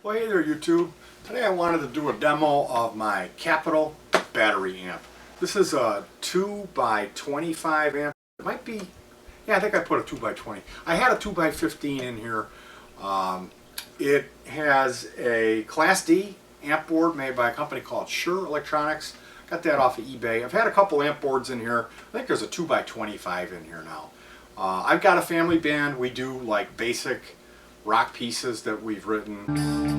Well, hey there YouTube. Today I wanted to do a demo of my Capital battery amp. This is a 2x25 amp. It might be, yeah, I think I put a 2x20. I had a 2x15 in here. It has a Class D amp board made by a company called Shure Electronics. Got that off of eBay. I've had a couple amp boards in here. I think there's a 2x25 in here now. I've got a family band. We do like basic rock pieces that we've written.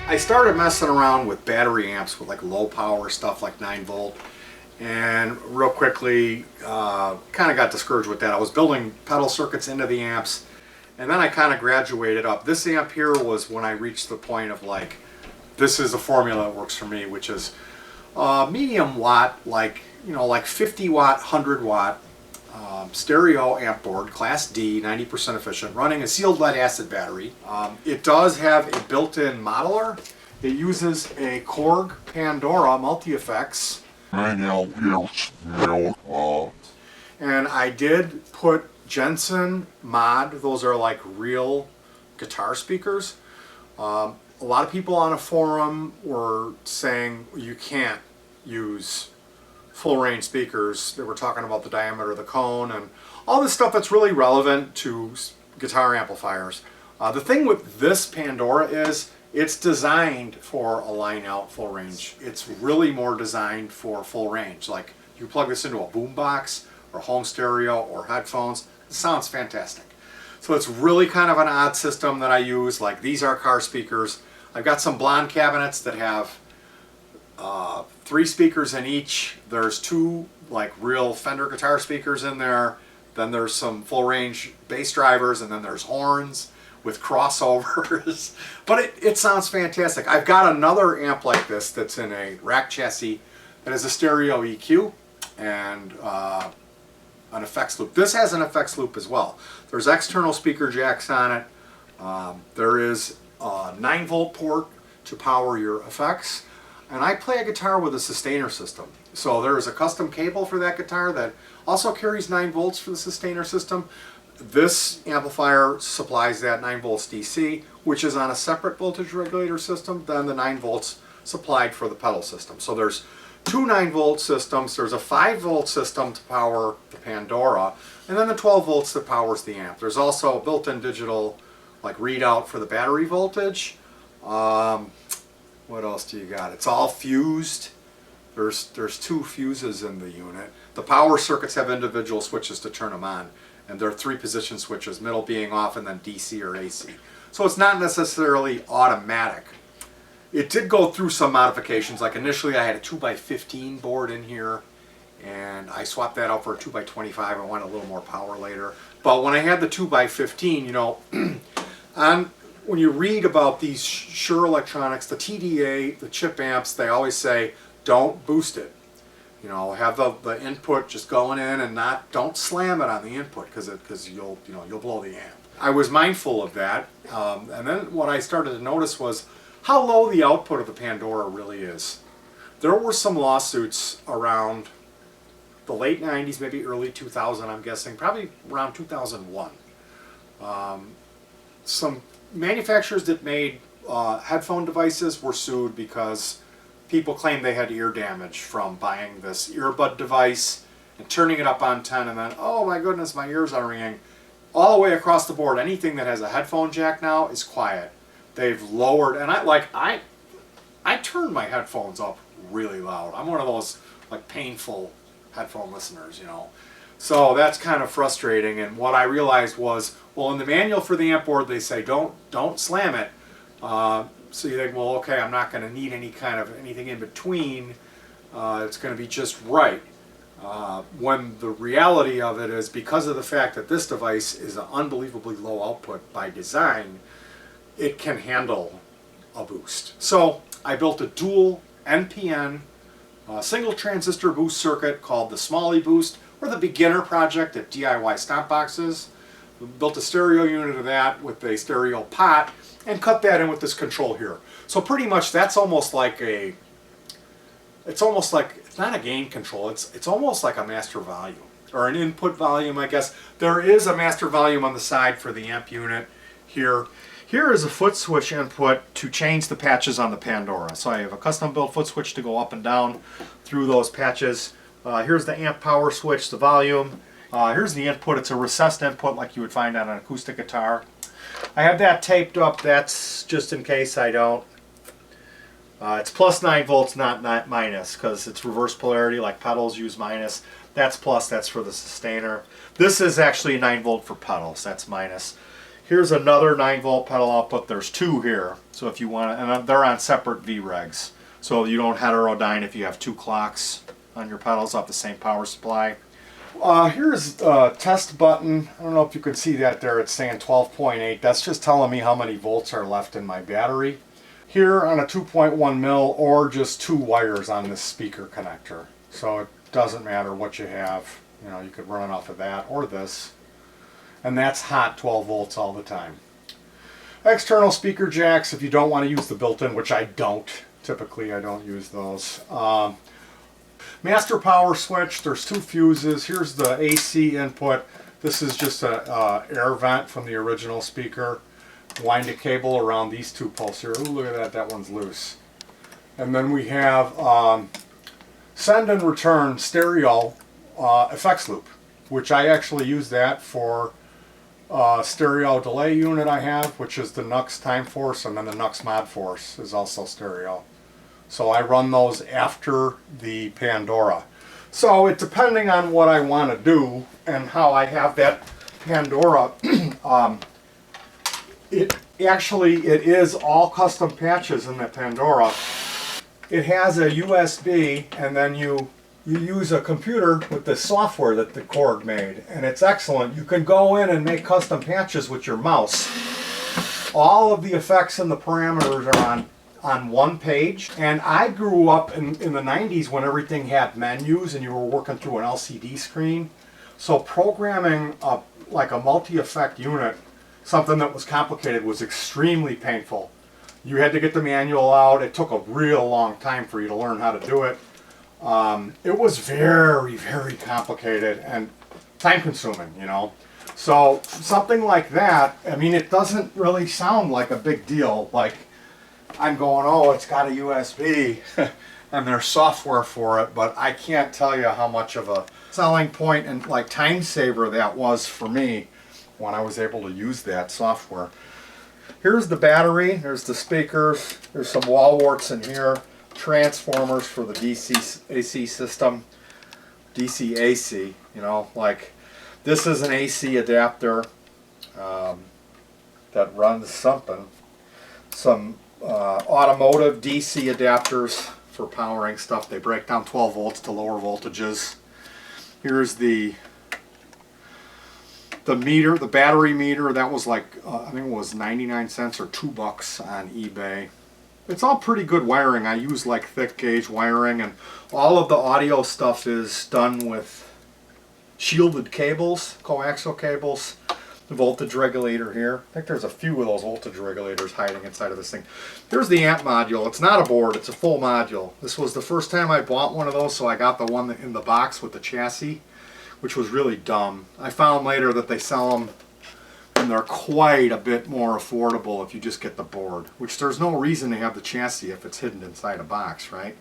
I started messing around with battery amps with like low power stuff like 9 volt, and real quickly kind of got discouraged with that. I was building pedal circuits into the amps, and then I kind of graduated up. This amp here was when I reached the point of like, this is the formula that works for me, which is medium watt, like, you know, like 50 watt, 100 watt stereo amp board, Class D, 90% efficient, running a sealed lead acid battery. It does have a built-in modeler. It uses a Korg Pandora multi-effects. And I did put Jensen mod, those are like real guitar speakers. A lot of people on a forum were saying you can't use full range speakers. They were talking about the diameter of the cone and all this stuff that's really relevant to guitar amplifiers. The thing with this Pandora is it's designed for a line out full range. It's really more designed for full range. Like you plug this into a boombox or home stereo or headphones, it sounds fantastic. So it's really kind of an odd system that I use. Like these are car speakers. I've got some blonde cabinets that have 3 speakers in each. There's 2 like real Fender guitar speakers in there. Then there's some full range bass drivers, and then there's horns with crossovers. But it sounds fantastic. I've got another amp like this that's in a rack chassis It has a stereo EQ and an effects loop. This has an effects loop as well. There's external speaker jacks on it. There is a 9-volt port to power your effects. And I play a guitar with a sustainer system. So there is a custom cable for that guitar that also carries 9 volts for the sustainer system. This amplifier supplies that 9 volts DC, which is on a separate voltage regulator system than the 9 volts supplied for the pedal system. So there's 2 9-volt systems. There's a 5-volt system to power the Pandora, and then the 12 volts that powers the amp. There's also a built-in digital like readout for the battery voltage. What else do you got? It's all fused. There's 2 fuses in the unit. The power circuits have individual switches to turn them on, and there are 3 position switches, middle being off and then DC or AC. So it's not necessarily automatic. It did go through some modifications. Like initially I had a 2x15 board in here, and I swapped that out for a 2x25. I wanted a little more power later. But when I had the 2x15, you know, when you read about these Shure electronics, the TDA, the chip amps, they always say, don't boost it. You know, have the input just going in and don't slam it on the input because you'll blow the amp. I was mindful of that, and then what I started to notice was how low the output of the Pandora really is. There were some lawsuits around the late 90s, maybe early 2000, I'm guessing, probably around 2001. Some manufacturers that made headphone devices were sued because people claimed they had ear damage from buying this earbud device and turning it up on 10 and then, oh my goodness, my ears are ringing. All the way across the board, anything that has a headphone jack now is quiet. They've lowered, and I turn my headphones up really loud. I'm one of those like painful headphone listeners, you know. So that's kind of frustrating, and what I realized was, well, in the manual for the amp board they say don't slam it. So you think, well, okay, I'm not going to need anything in between. It's going to be just right. When the reality of it is, because of the fact that this device is an unbelievably low output by design, it can handle a boost. So I built a dual NPN single transistor boost circuit called the Smalley Boost, or the beginner project at DIY Stomp Boxes. We built a stereo unit of that with a stereo pot and cut that in with this control here. So pretty much that's almost like it's not a gain control, it's almost like a master volume, or an input volume, I guess. There is a master volume on the side for the amp unit here. Here is a foot switch input to change the patches on the Pandora. So I have a custom built foot switch to go up and down through those patches. Here's the amp power switch, the volume. Here's the input. It's a recessed input like you would find on an acoustic guitar. I have that taped up. That's just in case I don't. It's plus 9 volts, not minus, because it's reverse polarity like pedals use minus. That's plus, that's for the sustainer. This is actually 9 volt for pedals, that's minus. Here's another 9 volt pedal output. There's 2 here, so if you want to, and they're on separate V-regs, so you don't heterodyne if you have 2 clocks on your pedals off the same power supply. Here's a test button. I don't know if you can see that there. It's saying 12.8. That's just telling me how many volts are left in my battery. Here on a 2.1 mil, or just 2 wires on this speaker connector. So it doesn't matter what you have. You know, you could run it off of that or this. And that's hot 12 volts all the time. External speaker jacks, if you don't want to use the built-in, which I don't. Typically I don't use those. Master power switch, there's 2 fuses. Here's the AC input. This is just a air vent from the original speaker. Wind a cable around these 2 posts here. Ooh, look at that one's loose. And then we have send and return stereo effects loop, which I actually use that for stereo delay unit I have, which is the Nux Time Force, and then the Nux Mod Force is also stereo. So I run those after the Pandora. So it depending on what I want to do and how I have that Pandora, it is all custom patches in the Pandora. It has a USB, and then you use a computer with the software that the Korg made, and it's excellent. You can go in and make custom patches with your mouse. All of the effects and the parameters are on one page. And I grew up in the 90s when everything had menus and you were working through an LCD screen. So programming like a multi-effect unit, something that was complicated, was extremely painful. You had to get the manual out. It took a real long time for you to learn how to do it. It was very, very complicated and time consuming, you know. So something like that, I mean, it doesn't really sound like a big deal. Like I'm going, oh, it's got a USB and there's software for it, but I can't tell you how much of a selling point and like time saver that was for me when I was able to use that software. Here's the battery, there's the speakers, there's some wall warts in here, transformers for the DC AC system, DC AC, you know, like this is an AC adapter that runs something. Some automotive DC adapters for powering stuff. They break down 12 volts to lower voltages. Here's the meter, the battery meter. That was like, I think it was 99 cents or $2 on eBay. It's all pretty good wiring. I use like thick gauge wiring, and all of the audio stuff is done with shielded cables, coaxial cables. The voltage regulator here. I think there's a few of those voltage regulators hiding inside of this thing. Here's the amp module. It's not a board, it's a full module. This was the first time I bought one of those, so I got the one in the box with the chassis, which was really dumb. I found later that they sell them and they're quite a bit more affordable if you just get the board, which there's no reason to have the chassis if it's hidden inside a box, right?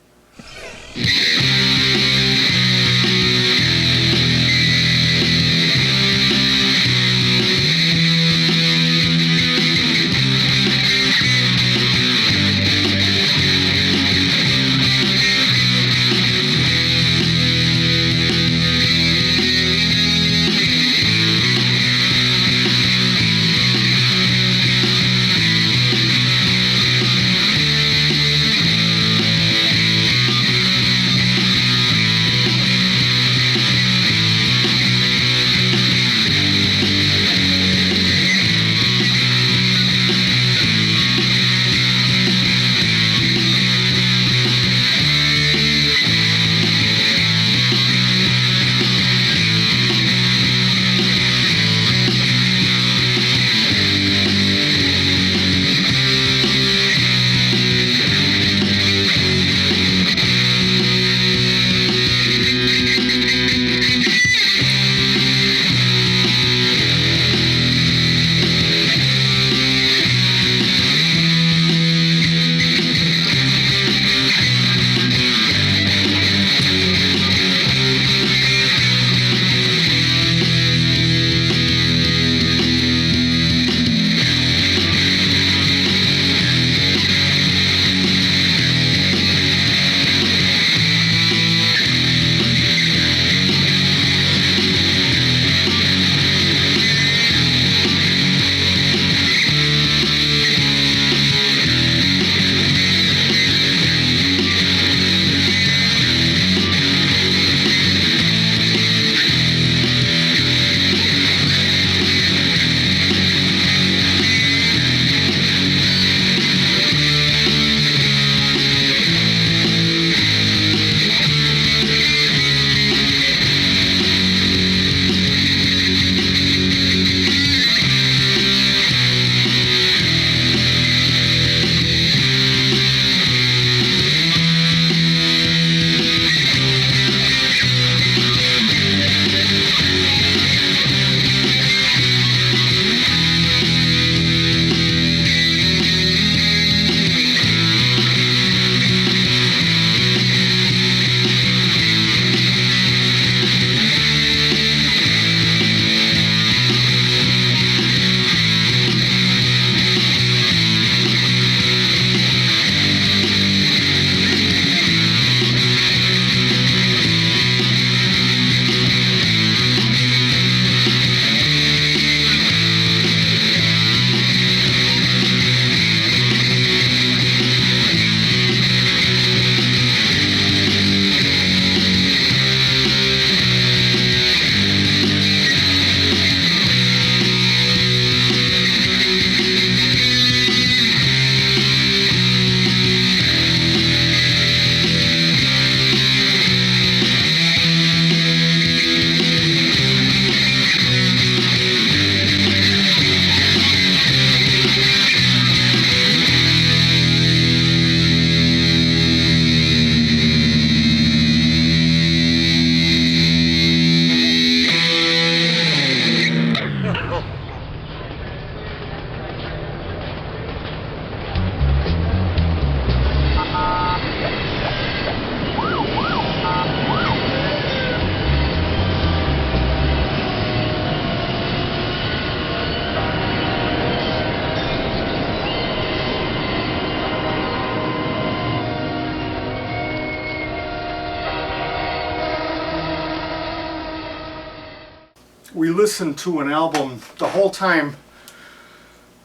we listened to an album the whole time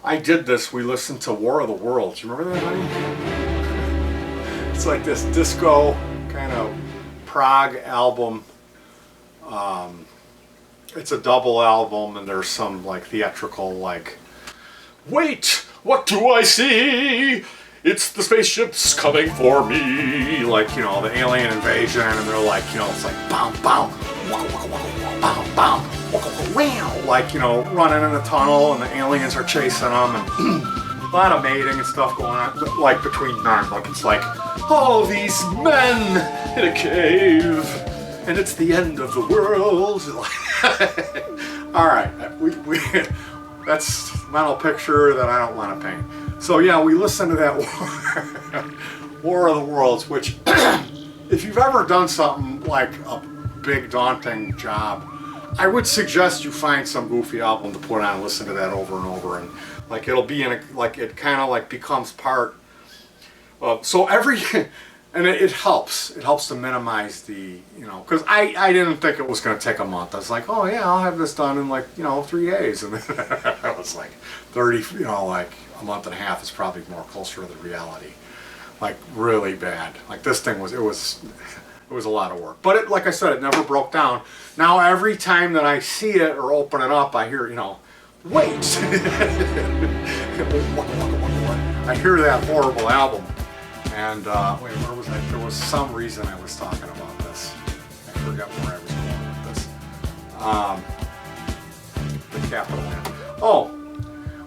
I did this. We listened to War of the Worlds. You remember that, honey? It's like this disco kind of prog album. It's a double album, and there's some like theatrical like, wait, what do I see? It's the spaceships coming for me. Like, you know, the alien invasion, and they're like, you know, it's like bow, bow, waka, waka, waka, bow, bow, waka, waka, wow. Like, you know, running in the tunnel, and the aliens are chasing them, and a lot of mating and stuff going on, like between men. Like, it's like, all these men in a cave, and it's the end of the world. All right, that's a mental picture that I don't want to paint. So yeah, we listened to that War of the Worlds, which if you've ever done something like a big daunting job, I would suggest you find some goofy album to put on and listen to that over and over, and like it'll be in a, like it kind of like becomes part of, so every and it helps to minimize the, you know, because I didn't think it was going to take a month. I was like, oh yeah, I'll have this done in like, you know, 3 days, and then I was like 30, you know, like a month and a half is probably more closer to the reality. Like really bad. Like this thing was, it was a lot of work. But it, like I said, it never broke down. Now every time that I see it or open it up, I hear, you know, wait. I hear that horrible album. And wait, where was I? There was some reason I was talking about this. I forgot where I was going with this. The Capitol Amp. Oh,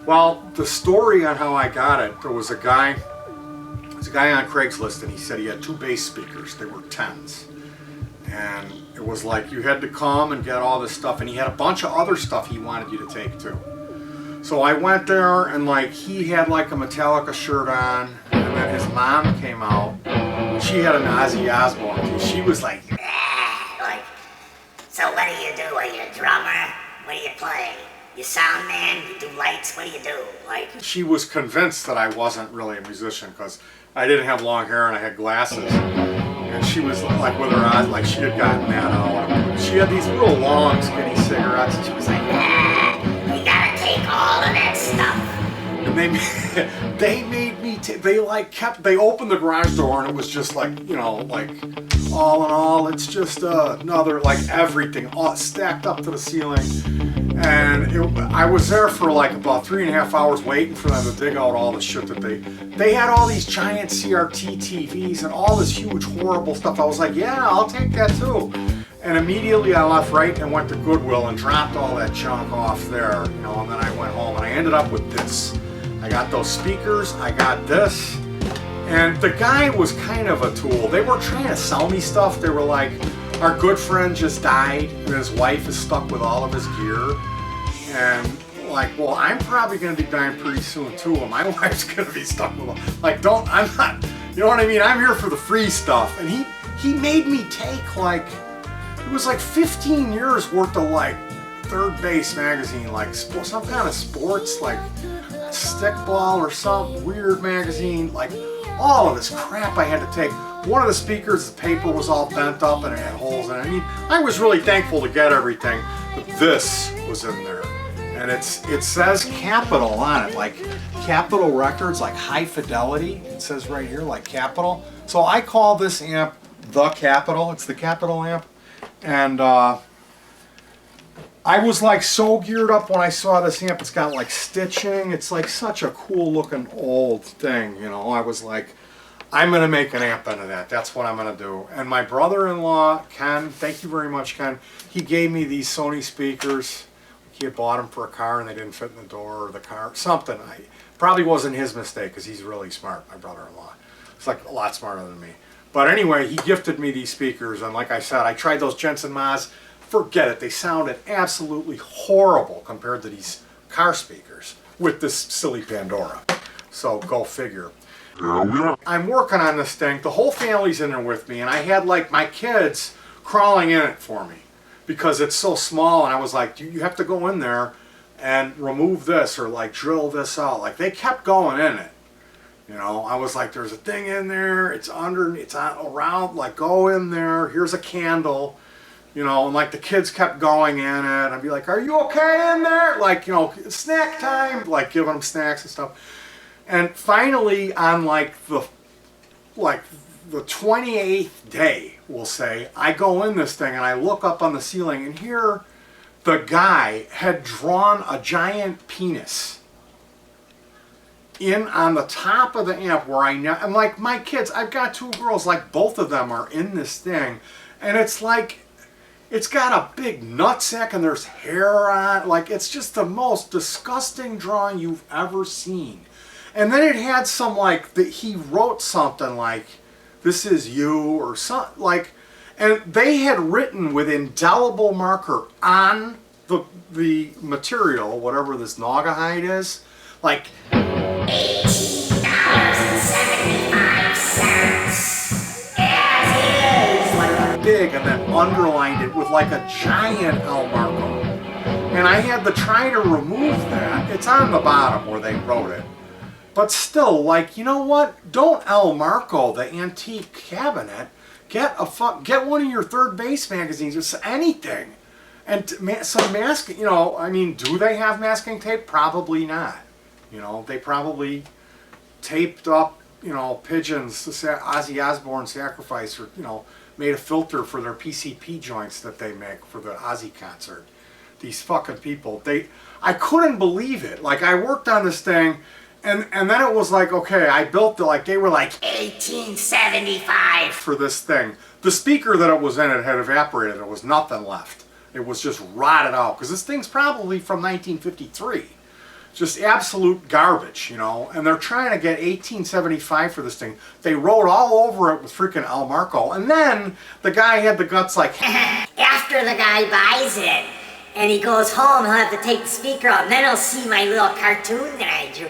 well, the story on how I got it, there was a guy on Craigslist, and he said he had 2 bass speakers. They were 10s. And it was like you had to come and get all this stuff, and he had a bunch of other stuff he wanted you to take too. So I went there, and like he had like a Metallica shirt on, and then his mom came out. She had an Ozzy Osbourne too. She was like, like, so what do you do? Are you a drummer? What do you play? You sound man? You do lights? What do you do? Like, she was convinced that I wasn't really a musician because I didn't have long hair and I had glasses. And she was like with her eyes, like she had gotten that out. She had these real long, skinny cigarettes, and she was like, you gotta take all of that stuff. And they made me, they opened the garage door, and it was just like, you know, like all in all, it's just another, like everything all stacked up to the ceiling. And I was there for like about 3.5 hours waiting for them to dig out all the shit that they had all these giant CRT TVs and all this huge horrible stuff. I was like, yeah, I'll take that too. And immediately I left right and went to Goodwill and dropped all that junk off there, you know, and then I went home and I ended up with this. I got those speakers, I got this, and the guy was kind of a tool. They were trying to sell me stuff. They were like, our good friend just died and his wife is stuck with all of his gear. And like, well, I'm probably going to be dying pretty soon too, and my wife's going to be stuck with all, like, I'm not, you know what I mean? I'm here for the free stuff. And he made me take like, it was like 15 years worth of like Third Base magazine, like some kind of sports, like Stickball or some weird magazine, like all of this crap I had to take. One of the speakers, the paper was all bent up and it had holes in it. I mean, I was really thankful to get everything, but this was in there. And it says Capitol on it, like Capitol Records, like high fidelity. It says right here, like Capitol. So I call this amp the Capitol. It's the Capitol amp. And I was like so geared up when I saw this amp. It's got like stitching. It's like such a cool looking old thing, you know. I was like, I'm going to make an amp out of that. That's what I'm going to do. And my brother-in-law, Ken, thank you very much, Ken, he gave me these Sony speakers. He had bought them for a car and they didn't fit in the door or the car, something. Probably wasn't his mistake because he's really smart, my brother-in-law. He's like a lot smarter than me. But anyway, he gifted me these speakers, and like I said, I tried those Jensen Mods. Forget it, they sounded absolutely horrible compared to these car speakers with this silly Pandora. So go figure. I'm working on this thing. The whole family's in there with me, and I had like my kids crawling in it for me because it's so small, and I was like, you have to go in there and remove this or like drill this out. Like they kept going in it. You know, I was like, there's a thing in there, it's under, it's on around, like go in there, here's a candle. you know, and like the kids kept going in it. I'd be like, "Are you okay in there?" Like, you know, snack time, like giving them snacks and stuff. And finally, on like the 28th day, we'll say, I go in this thing and I look up on the ceiling, and here the guy had drawn a giant penis in on the top of the amp where I'm like, my kids, I've got 2 girls, like both of them are in this thing, and it's like, it's got a big nutsack and there's hair on, like it's just the most disgusting drawing you've ever seen. And then it had some like, he wrote something like, "This is you," or something like, and they had written with indelible marker on the material, whatever this naugahyde is, like $18.75 as is. like big, and then underlined it with like a giant L Marco. And I had to try to remove that. It's on the bottom where they wrote it. But still, like, you know what? Don't L Marco the antique cabinet. Get one of your Third Base magazines, or anything, and some masking. You know, I mean, do they have masking tape? Probably not. You know, they probably taped up, you know, pigeons, Ozzy Osbourne Sacrifice, or you know, made a filter for their PCP joints that they make for the Ozzy concert. These fucking people. I couldn't believe it. Like, I worked on this thing. And then it was like, okay, I built it, like, they were like $18.75 for this thing. The speaker that it was in, it had evaporated. There was nothing left. It was just rotted out. Because this thing's probably from 1953. Just absolute garbage, you know. And they're trying to get $18.75 for this thing. They wrote all over it with freaking L Marco. And then the guy had the guts like... After the guy buys it, and he goes home, he'll have to take the speaker out, and then he'll see my little cartoon that I drew.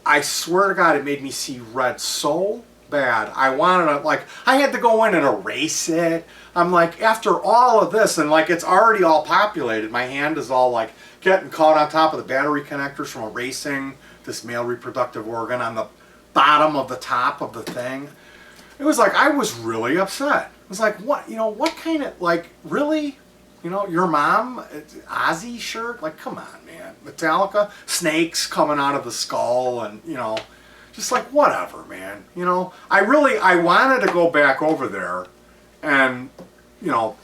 I swear to God, it made me see red so bad. I wanted to, like, I had to go in and erase it. I'm like, after all of this, and like, it's already all populated. My hand is all like getting caught on top of the battery connectors from erasing this male reproductive organ on the bottom of the top of the thing. It was like, I was really upset. It was like, what, you know, what kind of, like, really? You know, your mom, Ozzy shirt? Like, come on, man. Metallica, snakes coming out of the skull, and, you know, just like, whatever, man. You know, I wanted to go back over there and, you know,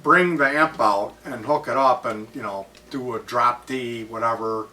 bring the amp out and hook it up and, you know, do a drop D, whatever.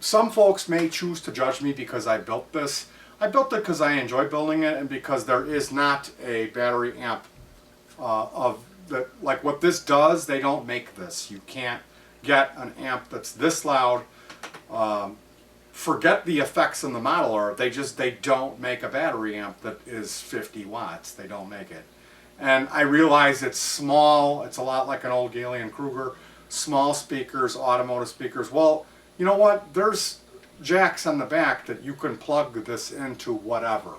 Some folks may choose to judge me because I built this. I built it because I enjoy building it, and because there is not a battery amp of the, like what this does. They don't make this. You can't get an amp that's this loud. Forget the effects in the model art. They don't make a battery amp that is 50 watts. They don't make it. And I realize it's small. It's a lot like an old Galen Kruger. Small speakers, automotive speakers. Well, you know what? There's jacks on the back that you can plug this into whatever.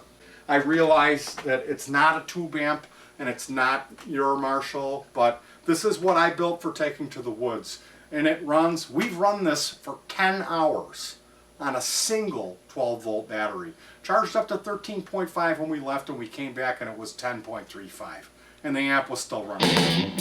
I realize that it's not a tube amp and it's not your Marshall, but this is what I built for taking to the woods. And it runs, we've run this for 10 hours on a single 12-volt battery. Charged up to 13.5 when we left, and we came back and it was 10.35. And the amp was still running.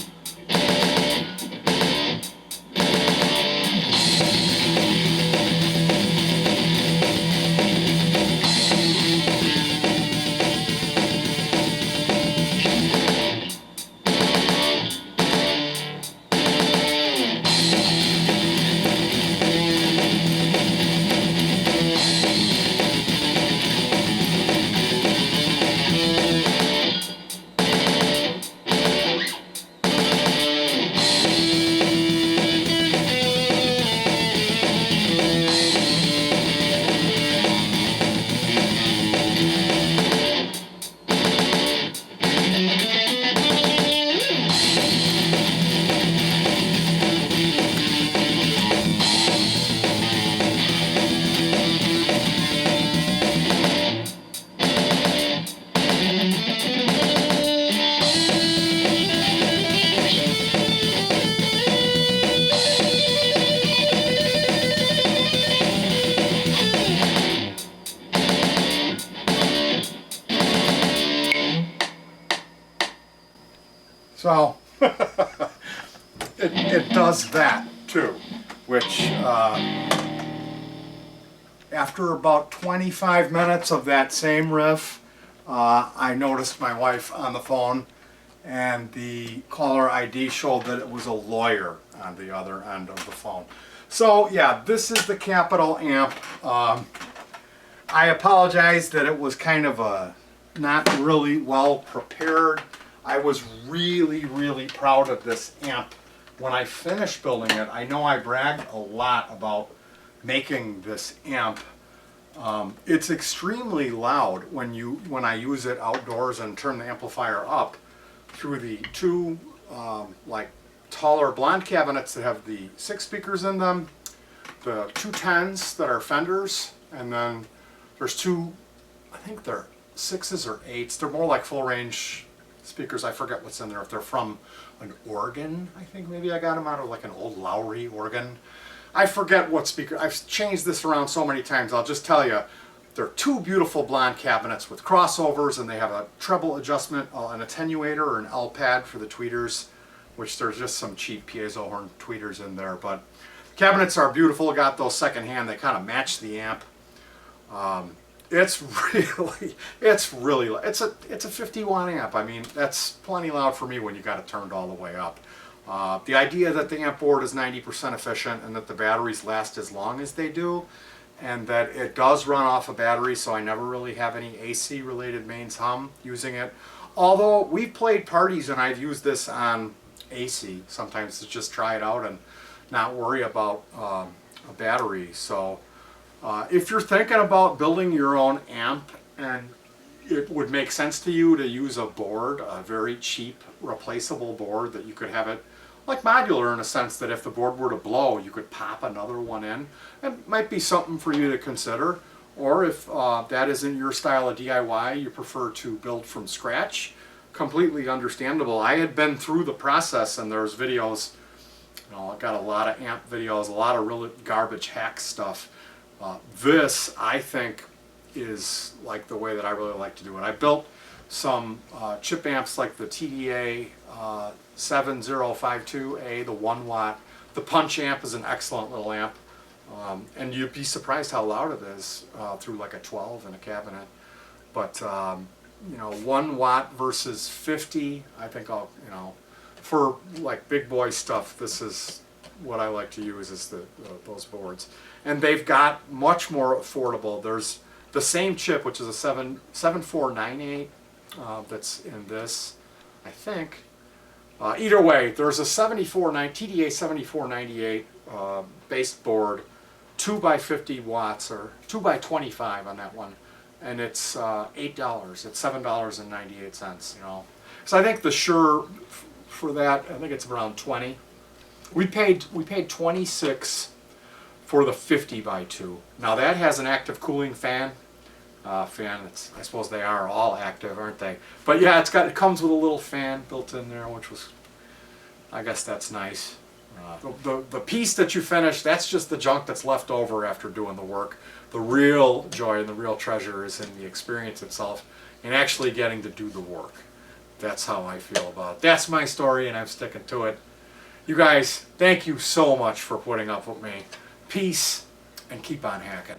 So it does that too, which after about 25 minutes of that same riff, I noticed my wife on the phone, and the caller ID showed that it was a lawyer on the other end of the phone. So yeah, this is the Capitol amp. I apologize that it was kind of a not really well prepared. I was really proud of this amp when I finished building it. I know I bragged a lot about making this amp. It's extremely loud when I use it outdoors and turn the amplifier up through the two like taller blonde cabinets that have the 6 speakers in them, the 210s that are Fenders, and then there's two, I think they're 6s or 8s. They're more like full range speakers. I forget what's in there. If they're from an organ, I think maybe I got them out of like an old Lowry organ. I forget what speaker. I've changed this around so many times. I'll just tell you, they're two beautiful blonde cabinets with crossovers, and they have a treble adjustment, an attenuator, or an L pad for the tweeters, which there's just some cheap piezo horn tweeters in there. But cabinets are beautiful. Got those secondhand. They kind of match the amp. It's a 50 watt amp. I mean, that's plenty loud for me when you got it turned all the way up. The idea that the amp board is 90% efficient and that the batteries last as long as they do, and that it does run off a battery, so I never really have any AC related mains hum using it. Although we've played parties and I've used this on AC sometimes to just try it out and not worry about a battery. So if you're thinking about building your own amp and it would make sense to you to use a board, a very cheap replaceable board that you could have it like modular in a sense that if the board were to blow, you could pop another one in. It might be something for you to consider. Or if that isn't your style of DIY, you prefer to build from scratch, completely understandable. I had been through the process, and there's videos, you know, I've got a lot of amp videos, a lot of really garbage hack stuff. This, I think, is like the way that I really like to do it. I built some chip amps like the TDA 7052A, the 1 watt. The punch amp is an excellent little amp, and you'd be surprised how loud it is through like a 12 in a cabinet. But you know, 1 watt versus 50, I think for like big boy stuff, this is what I like to use is those boards. And they've got much more affordable. There's the same chip, which is a 7498 that's in this, I think. Either way, there's a TDA 7498 base board, 2x50 watts or 2x25 on that one, and it's $8. It's $7.98. You know, so I think the Shure for that, I think it's around 20. We paid 26 for the 50x2. Now that has an active cooling fan. I suppose they are all active, aren't they? But yeah, it comes with a little fan built in there, which was, I guess that's nice. The piece that you finish, that's just the junk that's left over after doing the work. The real joy and the real treasure is in the experience itself and actually getting to do the work. That's how I feel about it. That's my story, and I'm sticking to it. You guys, thank you so much for putting up with me. Peace, and keep on hacking.